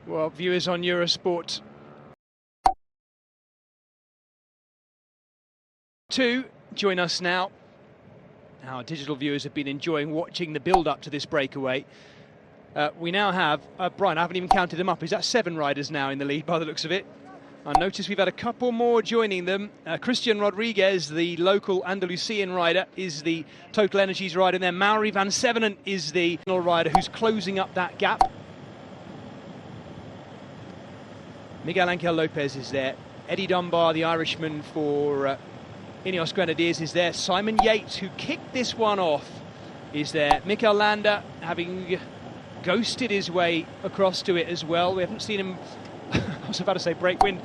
Well, viewers on Eurosport 2 join us now. Our digital viewers have been enjoying watching the build-up to this breakaway. We now have, Brian, I haven't even counted them up. Is that 7 riders now in the lead by the looks of it? I notice we've had a couple more joining them. Christian Rodriguez, the local Andalusian rider, is the Total Energies rider. And then Mauri van Sevenen is the rider who's closing up that gap. Miguel López is there. Eddie Dunbar, the Irishman for Ineos Grenadiers, is there. Simon Yates, who kicked this one off, is there. Mikel Landa, having ghosted his way across to it as well. We haven't seen him, I was about to say break wind,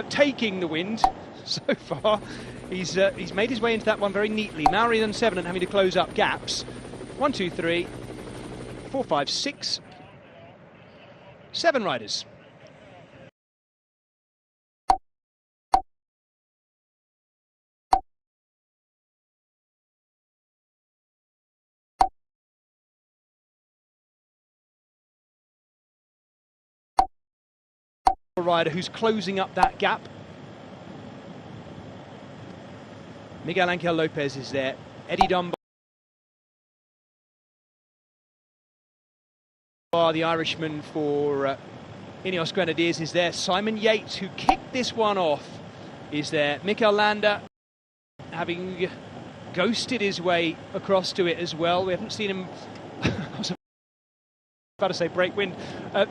taking the wind so far. He's made his way into that one very neatly. Mauri van Sevenen having to close up gaps. 1, 2, 3, 4, 5, 6, 7 riders. Rider who's closing up that gap. Miguel López is there. Eddie Dunbar, the Irishman for Ineos Grenadiers, is there. Simon Yates, who kicked this one off, is there. Mikel Landa, having ghosted his way across to it as well. We haven't seen him, I was about to say break wind,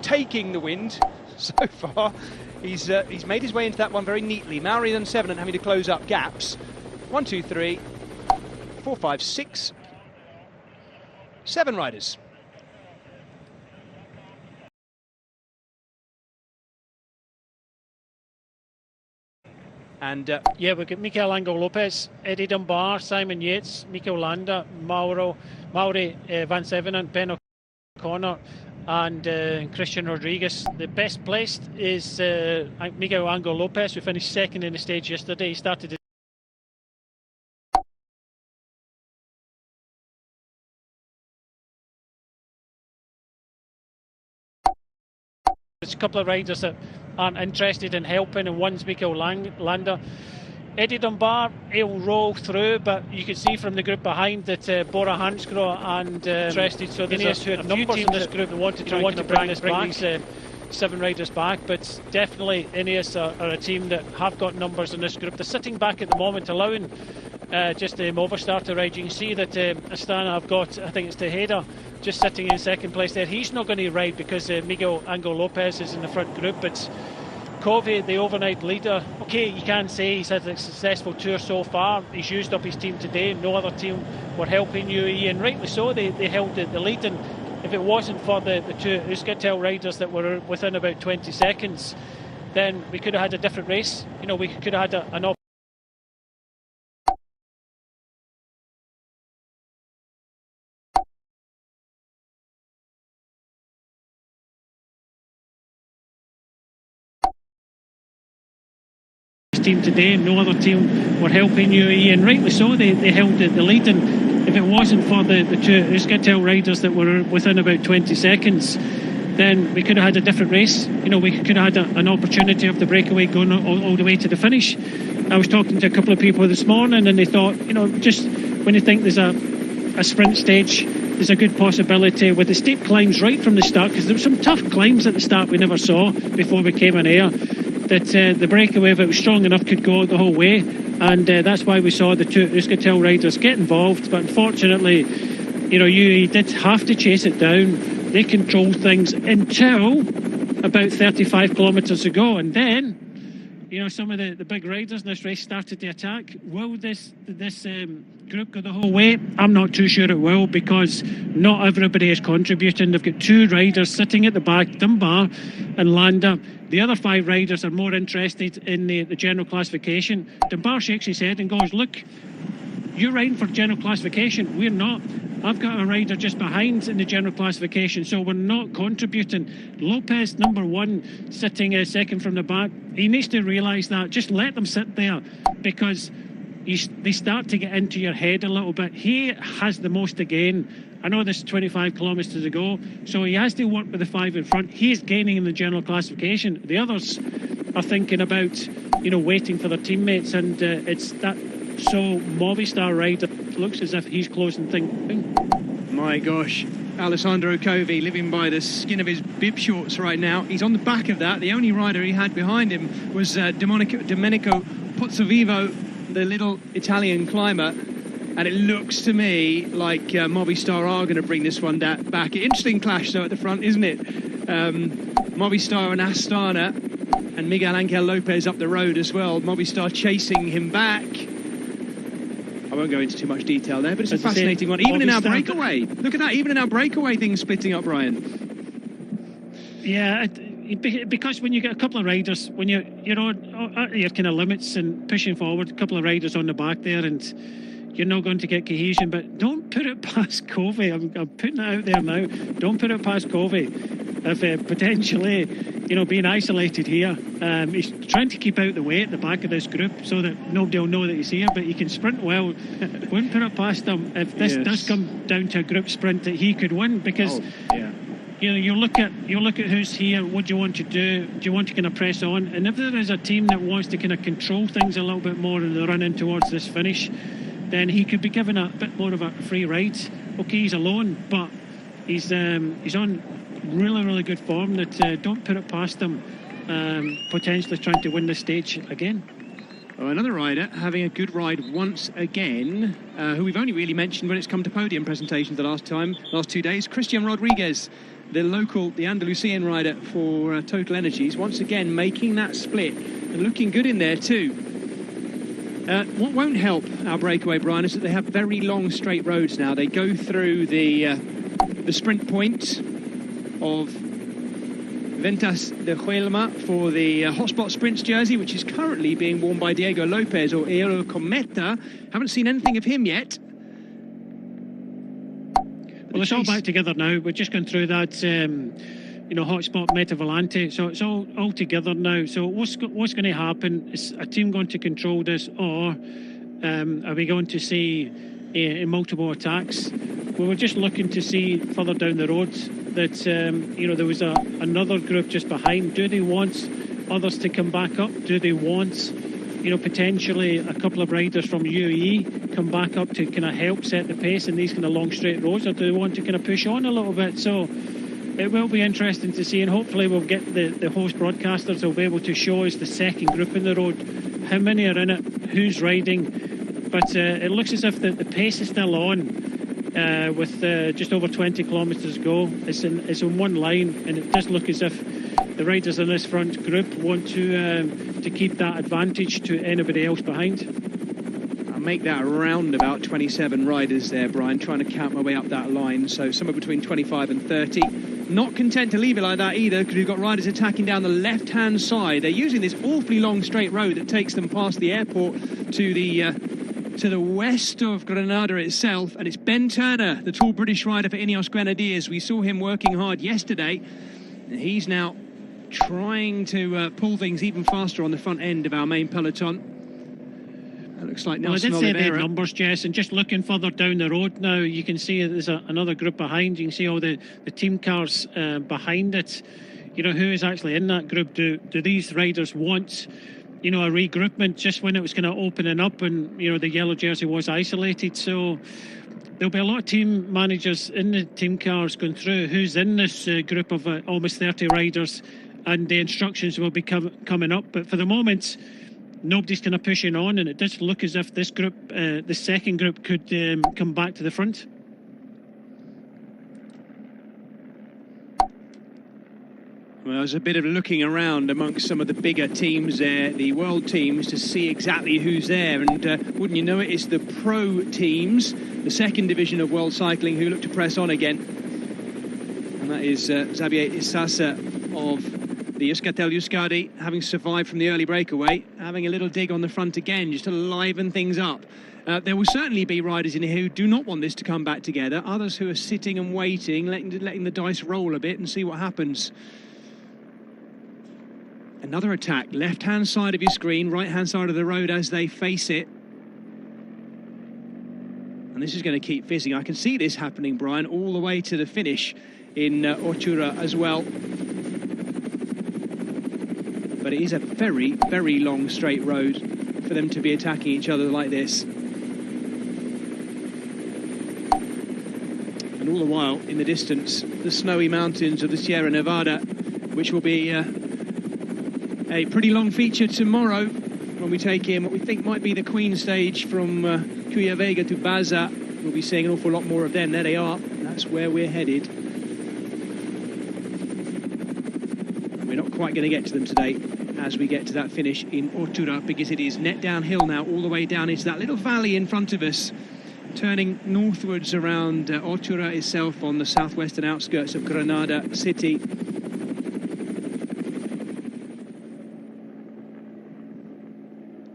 taking the wind so far. He's made his way into that one very neatly. Mauri van Sevenen having to close up gaps. 1, 2, 3, 4, 5, 6, 7 riders. And yeah, we've got Miguel López, Eddie Dunbar, Simon Yates, Mikel Landa, Mauri van Sevenen, Ben O'Connor, and Christian Rodriguez. The best placed is Miguel López, who finished second in the stage yesterday. He started There's a couple of riders that aren't interested in helping, and one's Mikel Landa. Eddie Dunbar, he'll roll through, but you can see from the group behind that Bora Hansgrohe and interested. So there's a few teams in this group that want to try to bring these 7 riders back, but definitely Ineos are a team that have got numbers in this group. They're sitting back at the moment, allowing just the Movistar to ride. You can see that Astana have got, I think it's Cepeda, just sitting in second place there. He's not going to ride because Miguel López is in the front group, but Covey, the overnight leader, okay, you can say he's had a successful tour so far. He's used up his team today. No other team were helping UAE, and rightly so. They held the lead, and if it wasn't for the 2 Euskaltel riders that were within about 20 seconds, then we could have had a different race. You know, we could have had an opportunity. Team today, no other team were helping UAE, and rightly so. They held the lead, and if it wasn't for the 2 Euskaltel riders that were within about 20 seconds, then we could have had a different race. You know, we could have had an opportunity of the breakaway going all the way to the finish. I was talking to a couple of people this morning, and they thought, you know, just when you think there's a sprint stage, there's a good possibility with the steep climbs right from the start, because there were some tough climbs at the start we never saw before we came on air, that the breakaway, if it was strong enough, could go the whole way, and that's why we saw the 2 Euskaltel riders get involved. But unfortunately, you know, UAE did have to chase it down. They controlled things until about 35 kilometres ago, and then, you know, some of the big riders in this race started to attack. Will this group go the whole way? I'm not too sure it will, because not everybody is contributing. They've got 2 riders sitting at the back, Dunbar and Landa. The other 5 riders are more interested in the general classification. Dunbar shakes his head and goes, look, you're riding for general classification, we're not. I've got a rider just behind in the general classification, so we're not contributing. López, number 1, sitting second from the back. He needs to realise that. Just let them sit there, because they start to get into your head a little bit. He has the most to gain, I know there's 25 kilometres to go, so he has to work with the 5 in front. He is gaining in the general classification. The others are thinking about, waiting for their teammates, and it's that. So Movistar rider looks as if he's closing things. My gosh, Alessandro Covi living by the skin of his bib shorts right now. He's on the back of that. The only rider he had behind him was Domenico Pozzovivo, the little Italian climber. And it looks to me like Movistar are going to bring this one back. Interesting clash, though, at the front, isn't it? Movistar and Astana, and Miguel Angel López up the road as well. Movistar chasing him back. I won't go into too much detail there, but it's a fascinating one. Even in our breakaway. Look at that. Even in our breakaway, things splitting up, Brian. Yeah, because when you get a couple of riders, when you're on at your kind of limits and pushing forward, a couple of riders on the back there, and you're not going to get cohesion. But don't put it past Covi. I'm putting it out there now. Don't put it past Covi. If potentially, being isolated here, he's trying to keep out the way at the back of this group so that nobody will know that he's here. But he can sprint well. Wouldn't put it past him if this does come down to a group sprint that he could win, because. You look at who's here. What do you want to do? Do you want to kind of press on? And if there is a team that wants to kind of control things a little bit more and they're running towards this finish, then he could be given a bit more of a free ride. Okay, he's alone, but he's on really, really good form. That don't put it past him. Potentially trying to win the stage again. Oh, another rider having a good ride once again, who we've only really mentioned when it's come to podium presentations the last 2 days. Christian Rodriguez, the Andalusian rider for Total Energies, once again making that split and looking good in there too. What won't help our breakaway, Brian, is that they have very long straight roads now. They go through the sprint point of Ventas de Huelma for the Hotspot Sprints jersey, which is currently being worn by Diego Lopez or Eero Cometa. Haven't seen anything of him yet. Well, it's all back together now. We're just going through that, Hotspot Meta Volante. So it's all together now. So what's going to happen? Is a team going to control this, or are we going to see multiple attacks? We were just looking to see further down the road that there was another group just behind. Do they want others to come back up? Do they want potentially a couple of riders from UAE come back up to kind of help set the pace in these kind of long straight roads, or do they want to kind of push on a little bit? So it will be interesting to see, and hopefully we'll get the host broadcasters will be able to show us the second group in the road, how many are in it, who's riding. But it looks as if the pace is still on. With just over 20 kilometres to go. It's in one line, and it does look as if the riders in this front group want to keep that advantage to anybody else behind. I'll make that around about 27 riders there, Brian, trying to count my way up that line, so somewhere between 25 and 30. Not content to leave it like that either, because we've got riders attacking down the left-hand side. They're using this awfully long straight road that takes them past the airport to the west of Granada itself, and it's Ben Turner, the tall British rider for Ineos Grenadiers. We saw him working hard yesterday, and he's now trying to pull things even faster on the front end of our main peloton. That looks like Nelson Oliveira. I did say the numbers, Jess, and just looking further down the road now, you can see there's another group behind. You can see all the team cars behind it. Who is actually in that group? Do these riders want a regroupment just when it was kind of opening up and, the yellow jersey was isolated? So there'll be a lot of team managers in the team cars going through who's in this group of almost 30 riders, and the instructions will be coming up. But for the moment, nobody's kind of pushing on, and it does look as if this group, the second group, could come back to the front. Well, there's a bit of looking around amongst some of the bigger teams there, the world teams, to see exactly who's there. And wouldn't you know it, it's the pro teams, the second division of world cycling, who look to press on again. And that is Xavier Isasa of the Euskaltel Euskadi, having survived from the early breakaway, having a little dig on the front again, just to liven things up. There will certainly be riders in here who do not want this to come back together. Others who are sitting and waiting, letting the dice roll a bit and see what happens. Another attack, left-hand side of your screen, right-hand side of the road as they face it. And this is going to keep fizzing. I can see this happening, Brian, all the way to the finish in Ourluis as well. But it is a very, very long straight road for them to be attacking each other like this. And all the while, in the distance, the snowy mountains of the Sierra Nevada, which will be a pretty long feature tomorrow when we take in what we think might be the Queen stage from Cuya Vega to Baza. We'll be seeing an awful lot more of them. There they are. That's where we're headed. And we're not quite going to get to them today as we get to that finish in Ourluis, because it is net downhill now all the way down into that little valley in front of us, turning northwards around Ourluis itself on the southwestern outskirts of Granada city.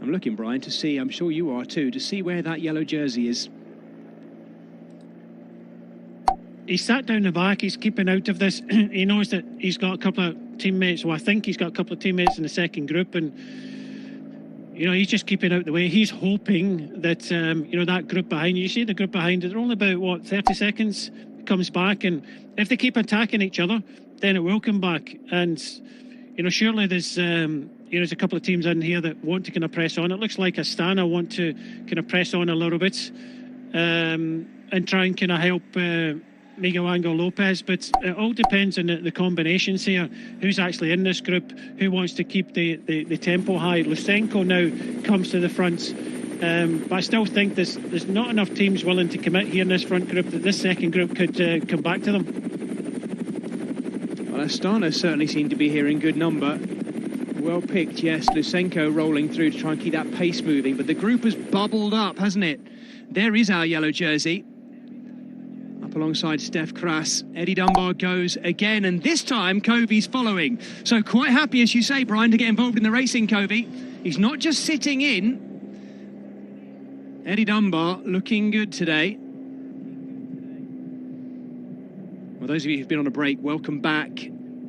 I'm looking, Brian, to see, I'm sure you are too, to see where that yellow jersey is. He's sat down the back, he's keeping out of this. He knows that he's got a couple of teammates, well, I think he's got a couple of teammates in the second group, and you know, he's just keeping out the way. He's hoping that, you know, that group behind you see the group behind it, they're only about, what, 30 seconds, comes back, and if they keep attacking each other, then it will come back. And, you know, surely there's, you know, there's a couple of teams in here that want to kind of press on. It looks like Astana want to kind of press on a little bit and try and kind of help Miguel López, but it all depends on the combinations here. Who's actually in this group? Who wants to keep the tempo high? Lusenko now comes to the front, but I still think there's not enough teams willing to commit here in this front group that this second group could come back to them. Well, Astana certainly seem to be here in good number. Well picked, yes. Lusenko rolling through to try and keep that pace moving, but the group has bubbled up, hasn't it? There is our yellow jersey. Up alongside Steph Kras. Eddie Dunbar goes again, and this time Covey's following. So quite happy, as you say, Brian, to get involved in the racing, Covey. He's not just sitting in. Eddie Dunbar looking good today. Well, those of you who've been on a break, welcome back.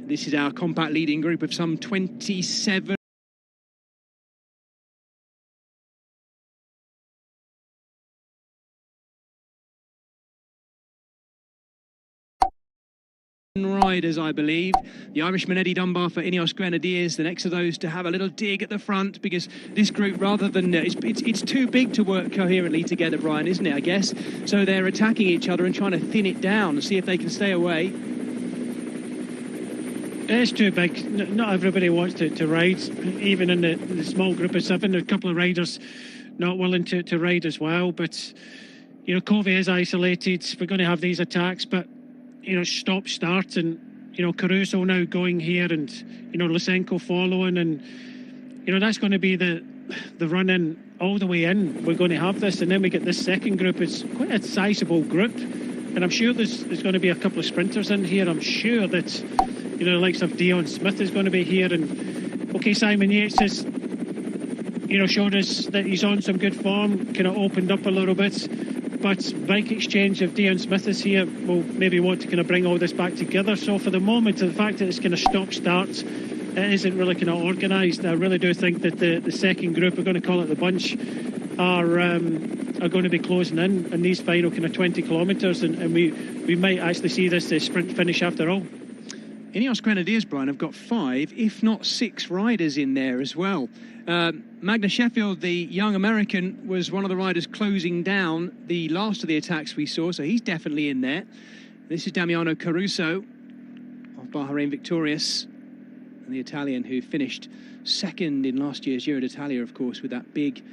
This is our compact leading group of some 27. Riders, I believe. The Irishman Eddie Dunbar for Ineos Grenadiers, the next of those to have a little dig at the front, because this group, rather than it's too big to work coherently together, Brian, isn't it, I guess? So they're attacking each other and trying to thin it down and see if they can stay away. It's too big. Not everybody wants to ride, even in the small group of 7. There are a couple of riders not willing to ride as well, but you know, Covey is isolated. We're going to have these attacks, but you know, stop-start, and you know, Caruso now going here, and you know, Lusenko following, and you know, that's going to be the run-in all the way in. We're going to have this, and then we get this second group. It's quite a sizable group, and I'm sure there's going to be a couple of sprinters in here. I'm sure that, you know, the likes of Dion Smith is going to be here, and okay, Simon Yates has, you know, showed us that he's on some good form, kind of opened up a little bit. But Bike Exchange, if Dion Smith is here, will maybe want to kind of bring all this back together. So for the moment, the fact that it's kind of stop-start, it isn't really kind of organised. I really do think that the second group, we're going to call it the bunch, are going to be closing in these final kind of 20 kilometres, and we might actually see this sprint finish after all. Ineos Grenadiers, Brian, have got 5, if not 6 riders in there as well. Magnus Sheffield, the young American, was one of the riders closing down the last of the attacks we saw, so he's definitely in there. This is Damiano Caruso of Bahrain Victorious, and the Italian who finished second in last year's Giro d'Italia, of course, with that big,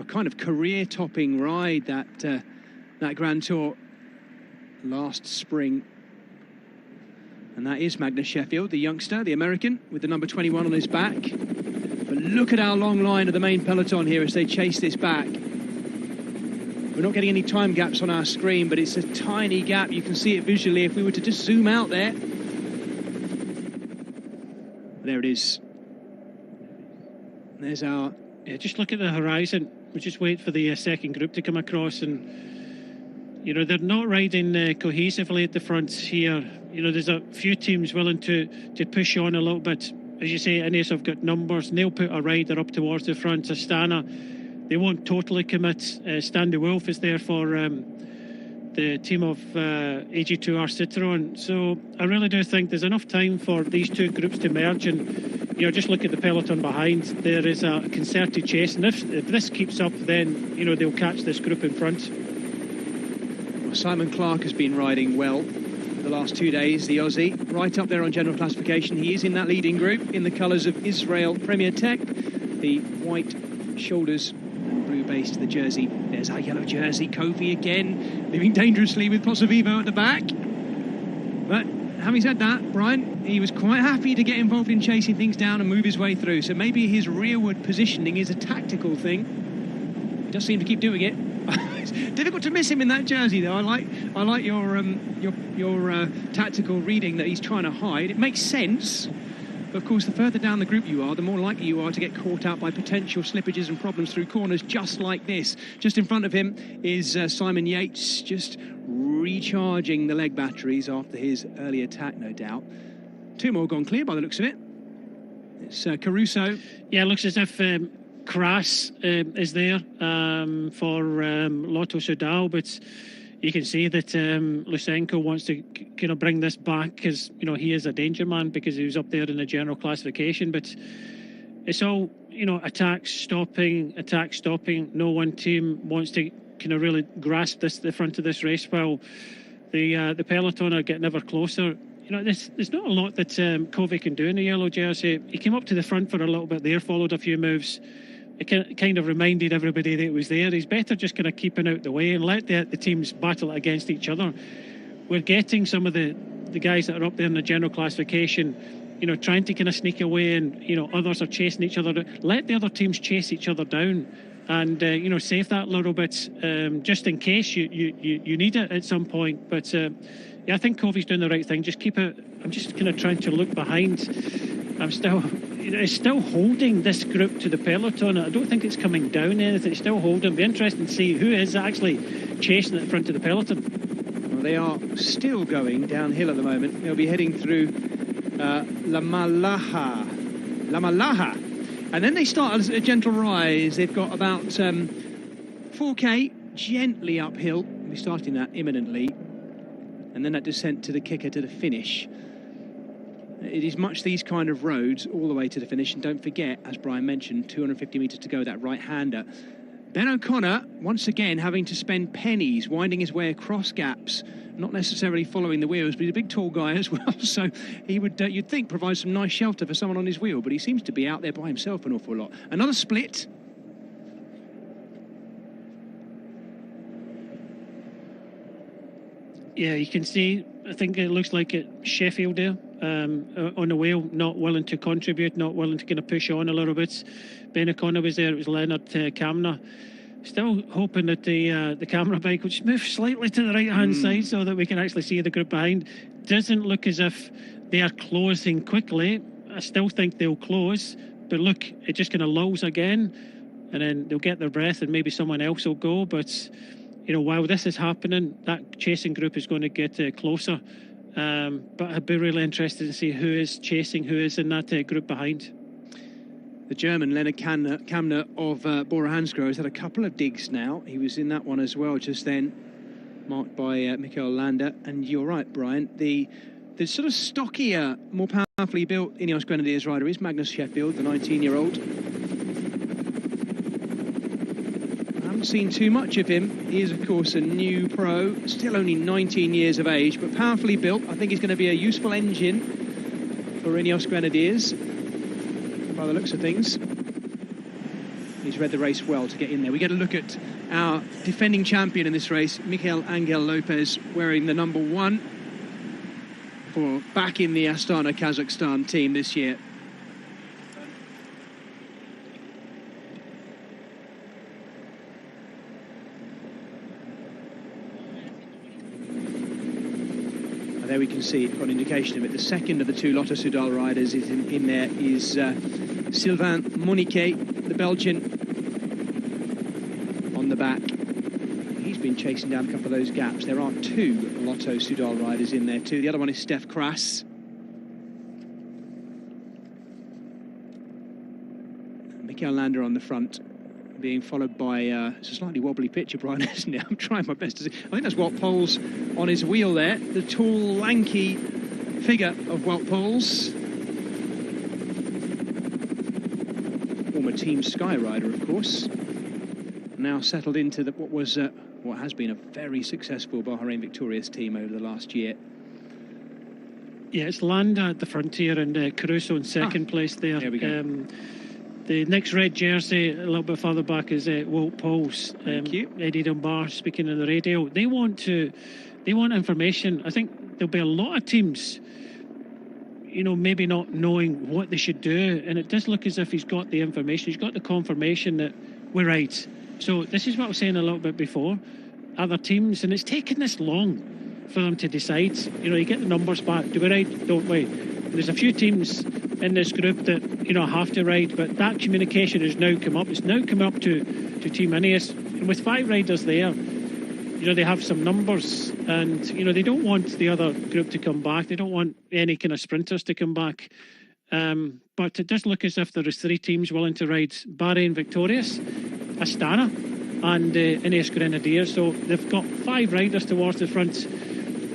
kind of career-topping ride, that Grand Tour last spring. And that is Magnus Sheffield, the youngster, the American, with the number 21 on his back. But look at our long line of the main peloton here as they chase this back. We're not getting any time gaps on our screen, but it's a tiny gap. You can see it visually if we were to just zoom out there. There it is. There's our... Yeah, just look at the horizon. We just wait for the second group to come across, and you know, they're not riding cohesively at the front here. You know, there's a few teams willing to push on a little bit. As you say, Ineos have got numbers, and they'll put a rider up towards the front. Astana, they won't totally commit. Stan de Wolf is there for the team of AG2R Citroën. So I really do think there's enough time for these two groups to merge, and just look at the peloton behind. There is a concerted chase, and if this keeps up, then they'll catch this group in front. Well, Simon Clark has been riding well the last 2 days, the Aussie, right up there on general classification. He is in that leading group in the colours of Israel Premier Tech, the white shoulders and blue base to the jersey. There's our yellow jersey. Kofi again, living dangerously with VIVO at the back. But having said that, Brian, he was quite happy to get involved in chasing things down and move his way through. So maybe his rearward positioning is a tactical thing. He does seem to keep doing it. It's difficult to miss him in that jersey, though. I like your tactical reading that he's trying to hide. It makes sense. But of course, the further down the group you are, the more likely you are to get caught out by potential slippages and problems through corners just like this. Just in front of him is Simon Yates, just recharging the leg batteries after his early attack, no doubt. Two more gone clear by the looks of it. It's Caruso. Yeah, it looks as if Kras is there for Lotto Soudal, but you can see that Lysenko wants to kind of bring this back because he is a danger man because he was up there in the general classification. But it's all attack stopping. No one team wants to kind of really grasp the front of this race, while the peloton are getting ever closer. There's not a lot that Covey can do in the yellow jersey. He came up to the front for a little bit there, followed a few moves. It kind of reminded everybody that it was there. He's better just kind of keeping out the way and let the teams battle it against each other. We're getting some of the guys that are up there in the general classification, trying to kind of sneak away, and others are chasing each other. Let the other teams chase each other down, and save that little bit just in case you need it at some point. But I think Covey's doing the right thing. Just keep it. I'm just kind of trying to look behind. It's still holding this group to the peloton. I don't think it's coming down anything. It's still holding. It'll be interesting to see who is actually chasing at the front of the peloton. Well, they are still going downhill at the moment. They'll be heading through La Malaha. And then they start a gentle rise. They've got about 4K, gently uphill. We'll be starting that imminently. And then that descent to the kicker to the finish. It is much these kind of roads all the way to the finish. And don't forget, as Brian mentioned, 250 metres to go, that right-hander. Ben O'Connor, once again, having to spend pennies, winding his way across gaps, not necessarily following the wheels, but he's a big, tall guy as well. So he would, you'd think, provide some nice shelter for someone on his wheel, but he seems to be out there by himself an awful lot. Another split. Yeah, you can see, I think it looks like Sheffield there on the wheel, not willing to contribute, not willing to kind of push on a little bit. Ben O'Connor was there, it was Leonard Kamna. Still hoping that the camera bike would just move slightly to the right-hand side so that we can actually see the group behind. Doesn't look as if they are closing quickly. I still think they'll close, but look, it just kind of lulls again, and then they'll get their breath and maybe someone else will go. But while this is happening, that chasing group is going to get closer. But I'd be really interested to see who is chasing, who is in that group behind. The German Leonard Kamna of Bora Hansgrohe has had a couple of digs now. He was in that one as well just then, marked by Mikel Landa. And you're right, Brian, the sort of stockier, more powerfully built Ineos Grenadiers rider is Magnus Sheffield, the 19-year-old. Seen too much of him. He is, of course, a new pro, still only 19 years of age, but powerfully built. I think he's going to be a useful engine for Ineos Grenadiers by the looks of things. He's read the race well to get in there. We get a look at our defending champion in this race, Miguel Angel López, wearing the number 1 for back in the Astana Kazakhstan team this year. There we can see, got an indication of it. The second of the two Lotto Soudal riders is in there is Sylvain Moniquet, the Belgian, on the back. He's been chasing down a couple of those gaps. There are two Lotto Soudal riders in there too. The other one is Stef Kras. Mikel Landa on the front, being followed by, it's a slightly wobbly picture, Brian, isn't it? I'm trying my best to see. I think that's Wout Poels on his wheel there. The tall, lanky figure of Wout Poels. Former Team Sky rider, of course. Now settled into what has been a very successful Bahrain victorious team over the last year. Yeah, it's Landa at the front here and Caruso in second place there. There we go. The next red jersey, a little bit further back, is Wout Poels. Thank you. Eddie Dunbar speaking on the radio. They want information. I think there'll be a lot of teams, maybe not knowing what they should do. And it does look as if he's got the information. He's got the confirmation that we're right. So this is what I was saying a little bit before. Other teams, and it's taken this long for them to decide. You get the numbers back. Do we ride? Don't we? There's a few teams in this group that have to ride, but that communication has now come up. It's now come up to Team Ineos, and with 5 riders there, they have some numbers, and they don't want the other group to come back. They don't want any kind of sprinters to come back. But it does look as if there is 3 teams willing to ride Bahrain victorious, Astana, and Ineos Grenadiers. So they've got 5 riders towards the front.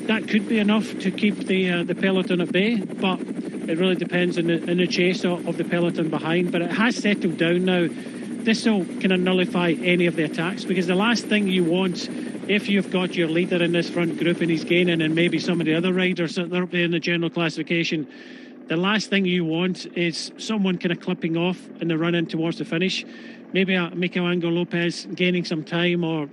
That could be enough to keep the peloton at bay, but it really depends on the chase of the peloton behind. But it has settled down now. This will kind of nullify any of the attacks, because the last thing you want, if you've got your leader in this front group and he's gaining, and maybe some of the other riders that are up there in the general classification, the last thing you want is someone kind of clipping off in the run in towards the finish. Maybe Miguel López gaining some time, or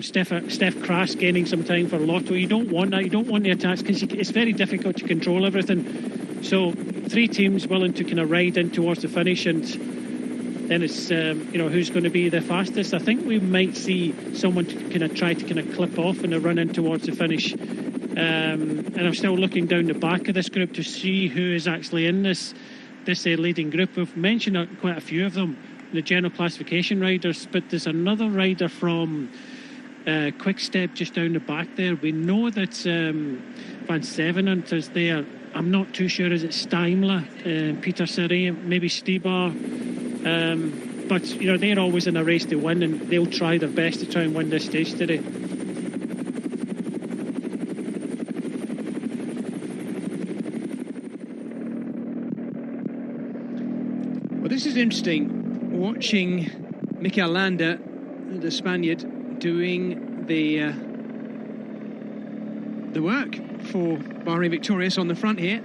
Steph Kras gaining some time for Lotto. You don't want that. You don't want the attacks, because it's very difficult to control everything. So 3 teams willing to kind of ride in towards the finish, and then it's who's going to be the fastest. I think we might see someone try to clip off in the run in towards the finish. And I'm still looking down the back of this group to see who is actually in this leading group. We've mentioned quite a few of them, the general classification riders, but there's another rider from Quick Step just down the back there. We know that Van Sevenant is there. I'm not too sure. Is it Steimler, Peter Serre, maybe Stibar? But they're always in a race to win, and they'll try their best to try and win this stage today. Well, this is interesting. Watching Mikel Landa, the Spaniard, doing the work for Bahrain victorious on the front here.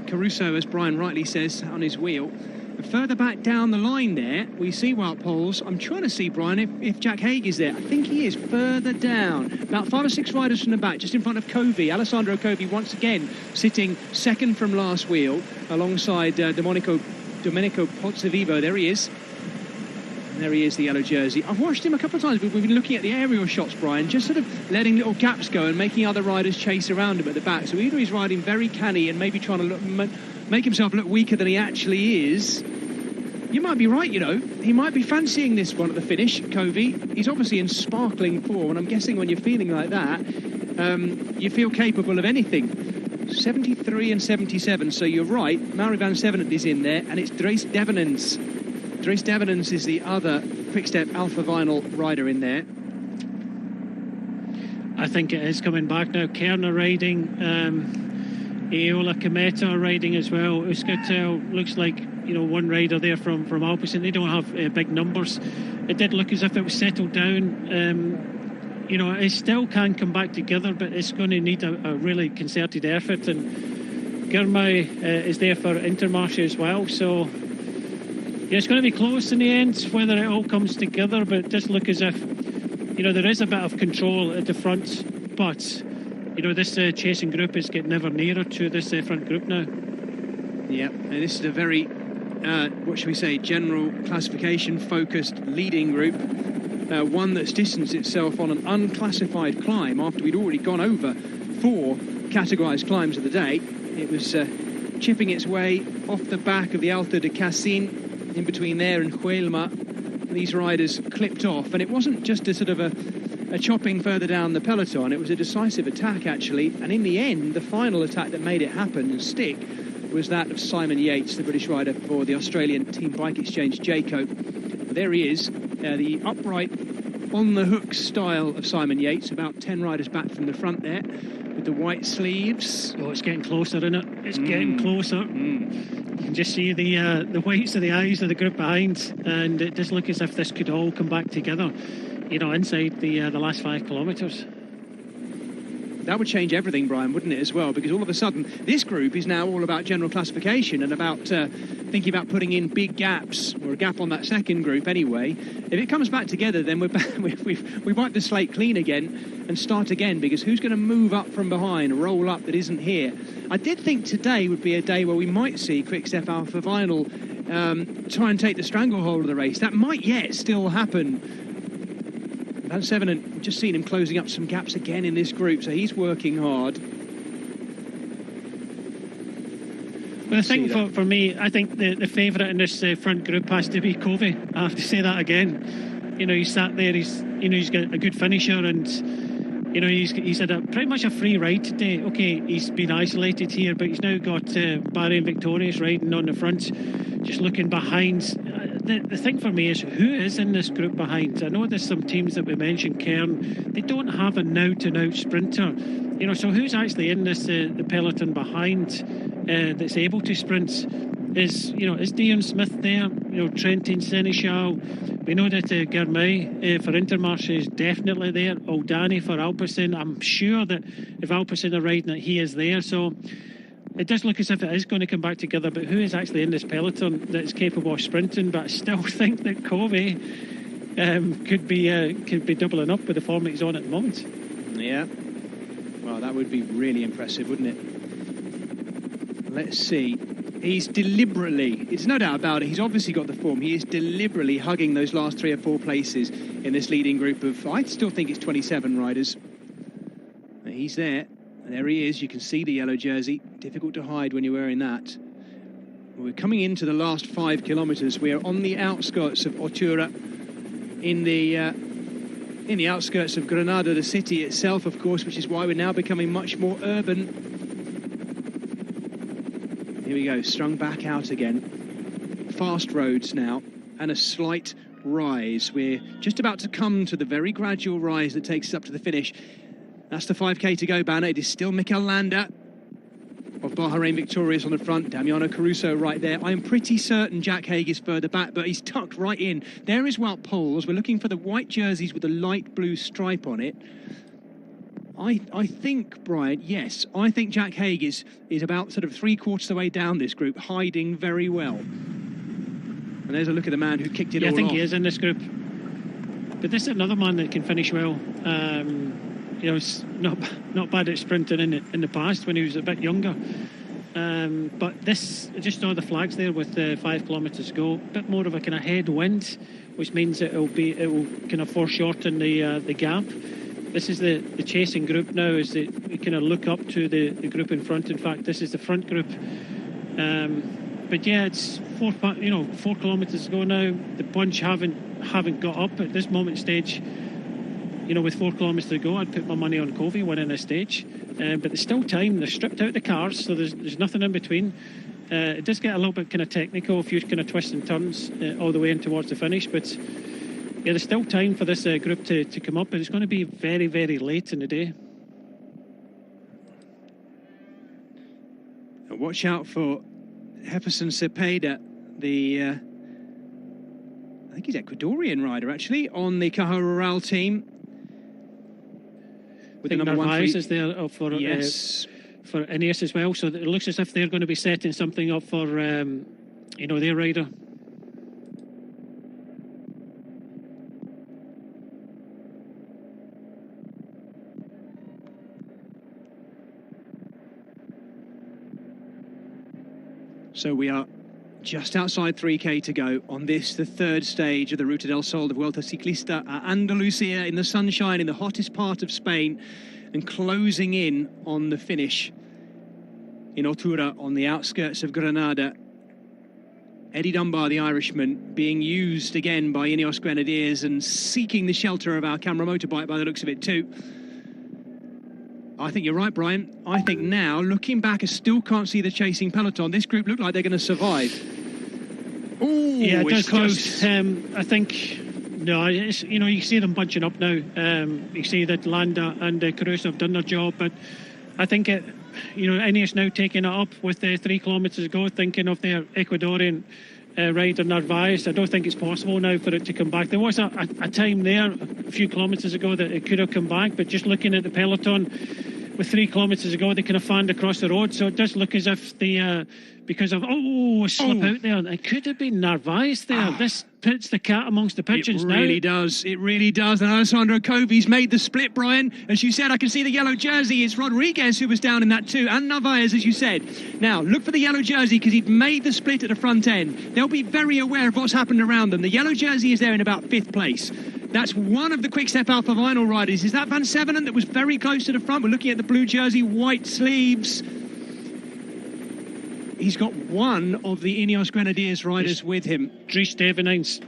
Caruso, as Brian rightly says, on his wheel. And further back down the line there, we see Wout Poels. I'm trying to see, Brian, if Jack Haig is there. I think he is further down, about 5 or 6 riders from the back, just in front of Covey. Alessandro Covey once again sitting second from last wheel alongside Domenico Pozzovivo. There he is. There he is, the yellow jersey. I've watched him a couple of times. We've been looking at the aerial shots, Brian, just sort of letting little gaps go and making other riders chase around him at the back. So either he's riding very canny and maybe trying to make himself look weaker than he actually is. You might be right, He might be fancying this one at the finish, Covey. He's obviously in sparkling form, and I'm guessing when you're feeling like that, you feel capable of anything. 73 and 77, so you're right. Mauri van Sevenant is in there, and it's Dries Devenens. Dries Devenens is the other Quick-Step Alpha Vinyl rider in there. I think it is coming back now. Kerner riding, Eola Kometa riding as well. Euskaltel looks like one rider there from Alpecin. They don't have big numbers. It did look as if it was settled down. It still can come back together, but it's going to need a really concerted effort. And Girmay is there for Intermarché as well. So yeah, it's going to be close in the end, whether it all comes together. But it does look as if there is a bit of control at the front, but this chasing group is getting ever nearer to this front group now. Yeah, and this is a very what should we say, general classification focused leading group, one that's distanced itself on an unclassified climb after we'd already gone over 4 categorised climbs of the day. It was chipping its way off the back of the Alto de Cassin, in between there and Huelma. These riders clipped off, and it wasn't just a sort of a chopping further down the peloton. It was a decisive attack, actually, and in the end, the final attack that made it happen and stick was that of Simon Yates, the British rider for the Australian Team Bike Exchange Jayco. There he is, the upright on the hook style of Simon Yates, about 10 riders back from the front there with the white sleeves. Oh, it's getting closer, isn't it? It's getting closer. You can just see the whites of the eyes of the group behind, and it does look as if this could all come back together, you know, inside the last 5 kilometres. That would change everything, Brian, wouldn't it, as well? Because all of a sudden, this group is now all about general classification and about thinking about putting in big gaps, or a gap on that second group anyway. If it comes back together, then we wipe the slate clean again and start again, because who's going to move up from behind, roll up that isn't here? I did think today would be a day where we might see Quick-Step Alpha Vinyl try and take the stranglehold of the race. That might yet still happen. Van Sevenen, we've just seen him closing up some gaps again in this group, so he's working hard. Well, I think for me, I think the favourite in this front group has to be Covey. I have to say that again. You know, he's sat there, he's got a good finisher, and you know, he's had pretty much a free ride today. Okay, he's been isolated here, but he's now got Bahrain Victorious riding on the front, just looking behind. The thing for me is, who is in this group behind? I know there's some teams that we mentioned, Cairn, they don't have a out-and-out sprinter. You know, so who's actually in this the peloton behind that's able to sprint? Is Dion Smith there? You know, Trentin Seneschal. We know that Germay for Intermarché is definitely there. Oldani for Alpecin. I'm sure that if Alpecin are riding it, he is there. So it does look as if it is going to come back together, but who is actually in this peloton that's capable of sprinting? But I still think that Covey could be doubling up with the form he's on at the moment. Yeah. Well, that would be really impressive, wouldn't it? Let's see. He's deliberately, it's no doubt about it, he's obviously got the form. He is deliberately hugging those last 3 or 4 places in this leading group of, I still think it's 27 riders. He's there. And there he is. You can see the yellow jersey. Difficult to hide when you're wearing that. We're coming into the last 5 kilometres. We are on the outskirts of Otura, in the outskirts of Granada, the city itself, of course, which is why we're now becoming much more urban. Here we go, strung back out again. Fast roads now, and a slight rise. We're just about to come to the very gradual rise that takes us up to the finish. That's the 5k to go banner. It is still Mikel Landa of Bahrain Victorious on the front. Damiano Caruso right there. I'm pretty certain Jack Haig is further back, but he's tucked right in. There is Wout Poels. We're looking for the white jerseys with the light blue stripe on it. I think, Brian, yes, I think Jack Haig is about sort of 3/4 of the way down this group, hiding very well. And there's a look at the man who kicked it all off. I think he is in this group. But this is another man that can finish well. You know, it's not bad at sprinting in the past when he was a bit younger. But this, I just saw the flags there with 5 kilometres to go. A bit more of a kind of headwind, which means it will kind of foreshorten the gap. This is the chasing group now, is that we kind of look up to the group in front. In fact, this is the front group. But yeah, it's 4 kilometres to go now. The bunch haven't got up at this moment stage. You know, with 4 kilometres to go, I'd put my money on Covey winning this stage. But there's still time. They're stripped out the cars, so there's nothing in between. It does get a little bit kind of technical, a few kind of twists and turns all the way in towards the finish. But yeah, there's still time for this group to come up, but it's going to be very, very late in the day. Watch out for Jefferson Cepeda, I think he's Ecuadorian rider, actually, on the Caja Rural team. With the number 1 is there for yes. For Ineos as well, so it looks as if they're going to be setting something up for their rider. So we are just outside 3k to go on this, the 3rd stage of the Ruta del Sol, the Vuelta Ciclista Andalucia, in the sunshine, in the hottest part of Spain, and closing in on the finish in Otura on the outskirts of Granada. Eddie Dunbar, the Irishman, being used again by Ineos Grenadiers and seeking the shelter of our camera motorbike by the looks of it too. I think you're right, Brian. I think now, looking back, I still can't see the chasing peloton. This group look like they're going to survive. Ooh, yeah, it does close. I think No, it's, you know, you see them bunching up now. You see that Landa and Caruso have done their job, but I think Ineos now taking it up with 3 kilometres to go, thinking of their Ecuadorian rider Narvaez. I don't think it's possible now for it to come back. There was a time there a few kilometres ago that it could have come back, but just looking at the peloton, with 3 kilometres ago, they kind of fanned across the road, so it does look as if because of a slip out there, it could have been Narvaez there. This puts the cat amongst the pigeons now. It really does. And Alessandro Covi's made the split, Brian. As you said, I can see the yellow jersey. It's Rodriguez who was down in that too, and Narvaez, as you said. Now, look for the yellow jersey, because he'd made the split at the front end. They'll be very aware of what's happened around them. The yellow jersey is there in about 5th place. That's one of the Quick-Step Alpha Vinyl riders. Is that Van Sevenen that was very close to the front? We're looking at the blue jersey, white sleeves. He's got one of the Ineos Grenadiers riders with him. Dries Stevenijns.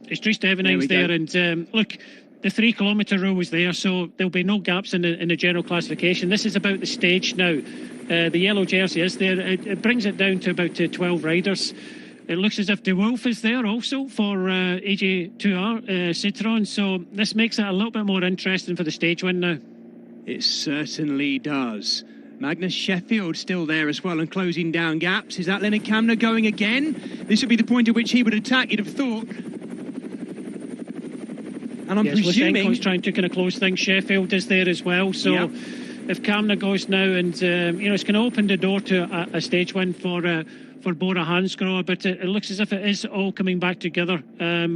It's Dries Stevenijns there. And look, the 3 kilometre rule was there, so there'll be no gaps in the general classification. This is about the stage now. The yellow jersey is there. It brings it down to about 12 riders. It looks as if De Wolf is there also for AG2R Citroën, so this makes it a little bit more interesting for the stage win now. It certainly does. Magnus Sheffield still there as well and closing down gaps. Is that Leonard Kamna going again? This would be the point at which he would attack, you'd have thought. And I'm presuming... Lusenko's trying to kind of close things. Sheffield is there as well, so if Kamna goes now, and it's going to open the door to a stage win for Bora Hansgrohe, but it looks as if it is all coming back together.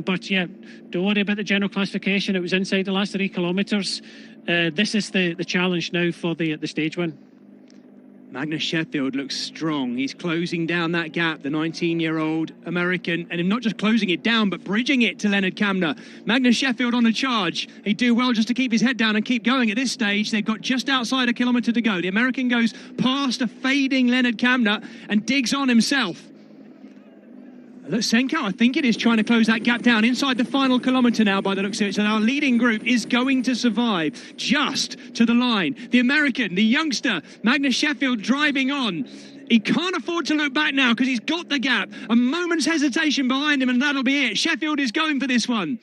But yeah, don't worry about the general classification. It was inside the last 3 kilometres. This is the challenge now for the stage win. Magnus Sheffield looks strong. He's closing down that gap, the 19-year-old American, and him not just closing it down, but bridging it to Leonard Kamna. Magnus Sheffield on the charge. He'd do well just to keep his head down and keep going at this stage. They've got just outside a kilometre to go. The American goes past a fading Leonard Kamna and digs on himself. Lusenko, I think it is, trying to close that gap down inside the final kilometre now by the looks of it. So our leading group is going to survive just to the line. The American, the youngster, Magnus Sheffield driving on. He can't afford to look back now because he's got the gap. A moment's hesitation behind him and that'll be it. Sheffield is going for this one.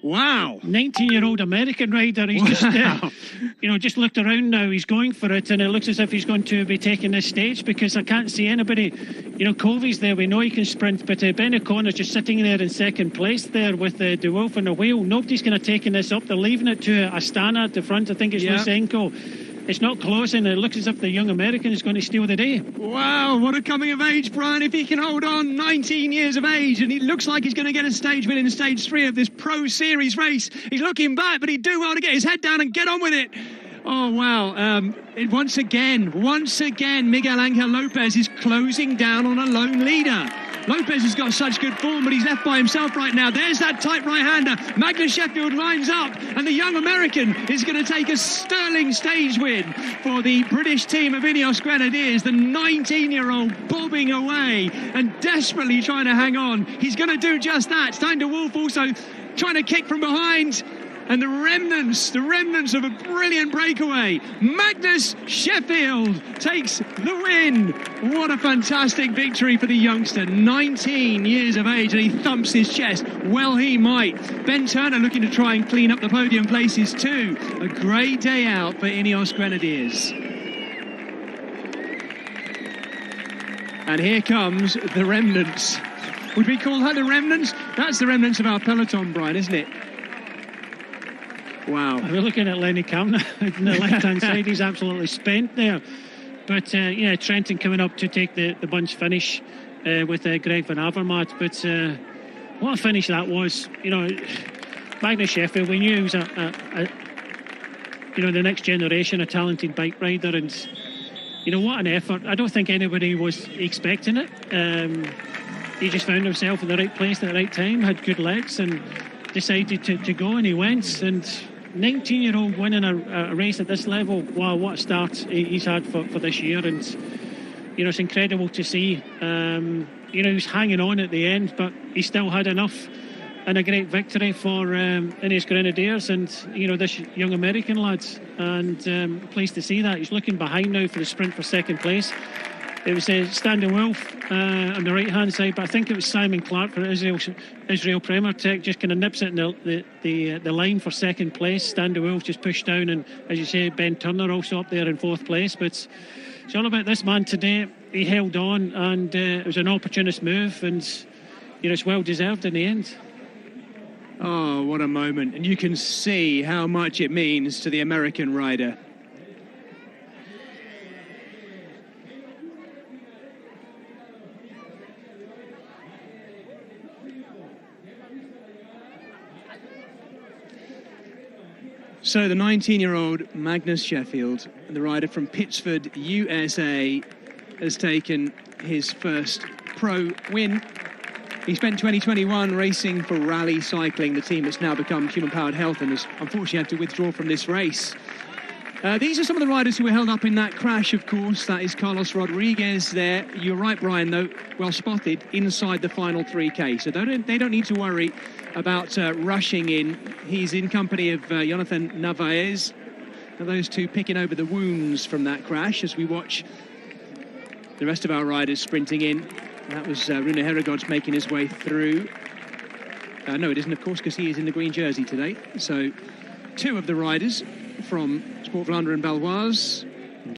Wow. 19-year-old American rider. He's just looked around now. He's going for it, and it looks as if he's going to be taking this stage, because I can't see anybody. Covi's there. We know he can sprint, but Ben O'Connor's just sitting there in second place there with De Wolf on the wheel. Nobody's going to take this up. They're leaving it to Astana at the front. I think it's Lusenko. It's not closing. It looks as if the young American is going to steal the day. Wow, what a coming of age, Brian. If he can hold on, 19 years of age, and he looks like he's going to get a stage win in stage 3 of this Pro Series race. He's looking back, but he'd do well to get his head down and get on with it. Oh, wow. Once again, Miguel Angel Lopez is closing down on a lone leader. Lopez has got such good form, but he's left by himself right now. There's that tight right-hander. Magnus Sheffield lines up, and the young American is going to take a sterling stage win for the British team of Ineos Grenadiers. The 19-year-old bobbing away and desperately trying to hang on. He's going to do just that. Stein de Wolf also trying to kick from behind. And the remnants of a brilliant breakaway. Magnus Sheffield takes the win. What a fantastic victory for the youngster. 19 years of age, and he thumps his chest. Well, he might. Ben Turner looking to try and clean up the podium places too. A great day out for Ineos Grenadiers. And here comes the remnants. Would we call that the remnants? That's the remnants of our peloton, Brian, isn't it? Wow. We're looking at Lenny Kamna on the left-hand side. He's absolutely spent there. But, Trenton coming up to take the bunch finish with Greg van Avermaet. But what a finish that was. Magnus Sheffield, we knew he was the next generation, a talented bike rider. And, what an effort. I don't think anybody was expecting it. He just found himself in the right place at the right time, had good legs, and decided to go, and he went. And 19-year-old winning a race at this level, wow, what a start he's had for this year. And it's incredible to see. He was hanging on at the end, but he still had enough, and a great victory for Ineos Grenadiers and this young American lad. And pleased to see that. He's looking behind now for the sprint for second place. It was Standing Wolf on the right-hand side, but I think it was Simon Clark for Israel Premier Tech, just kind of nips it in the line for second place. Standing Wolf just pushed down, and as you say, Ben Turner also up there in fourth place. But it's all about this man today. He held on, and it was an opportunist move, and it's well deserved in the end. Oh, what a moment. And you can see how much it means to the American rider. So the 19-year-old Magnus Sheffield, the rider from Pittsford, USA, has taken his first pro win. He spent 2021 racing for Rally Cycling, the team that's now become Human Powered Health, and has unfortunately had to withdraw from this race. These are some of the riders who were held up in that crash, of course. That is Carlos Rodriguez there. You're right, Brian, though, well spotted, inside the final 3K. So they don't need to worry about rushing in. He's in company of Jonathan Narvaez. And those two picking over the wounds from that crash as we watch the rest of our riders sprinting in. That was Rune Herregaards making his way through. No, it isn't, of course, because he is in the green jersey today. So two of the riders from Sport Vlaanderen and Baloise